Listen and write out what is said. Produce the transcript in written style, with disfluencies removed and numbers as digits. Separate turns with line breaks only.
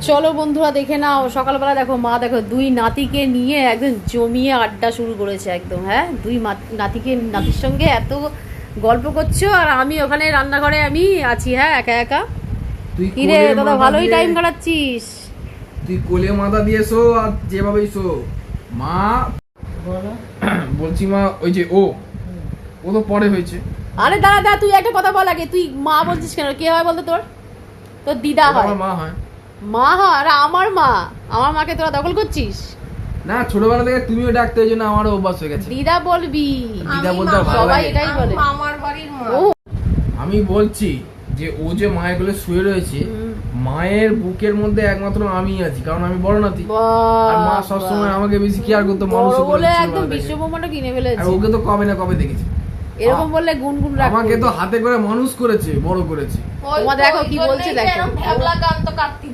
চলো বন্ধুরা দেখে নাও, সকালবেলা দেখো মা দেখো দুই নাতিকে নিয়ে একদম জমিয়ে আড্ডা শুরু করেছে একদম। হ্যাঁ, দুই নাতির সঙ্গে এত গল্প করছো আর আমি ওখানে রান্নাঘরে আমি আছি। হ্যাঁ, একা একা। কি রে দাদা, ভালোই টাইম কাটাচ্ছিস?
তুই কোলে মাথা দিয়ে শো আর যেভাবেই শো। মা বলছি মা, ওই যে ও তো পরে হয়েছে।
আরে দাদা তুই একটা কথা বল আগে, তুই মা বলছিস কেন? কে হয় বলতো? তোর দিদা হয়।
আমার মা হয়।
মা হয়? আর আমার মাকে তোরা দখল করছিস?
না, ছোটবেলা থেকে তুমিও ডাকতে, ওই জন্য আমারও অভ্যাস হয়ে গেছে।
দিদা বলবি।
দিদা বলতে ভালো
সবাই
লাগে।
এটাই বলে।
আমার বাড়ির মা।
ও
আমি বলছি যে ও যে মায়ের কোলে শুয়ে রয়েছে, মায়ের বুকের মধ্যে একমাত্র আমিই আছি, কারণ আমি বড় নাতি। আর মা সবসময় আমাকে বেশি কেয়ার করতো, মানুষ
বলে একদম বিশ্বব্রহ্মাণ্ড কিনে ফেলেছে।
আর ওকে তো কবে না কবে দেখেছি।
এরকম বললে গুনগুন রাখ।
আমাকে তো হাতে করে মানুষ করেছে, বড় করেছে।
তোমার দেখো কি বলছে, দেখো।
ভ্যাবলা কান্ত কার্তিক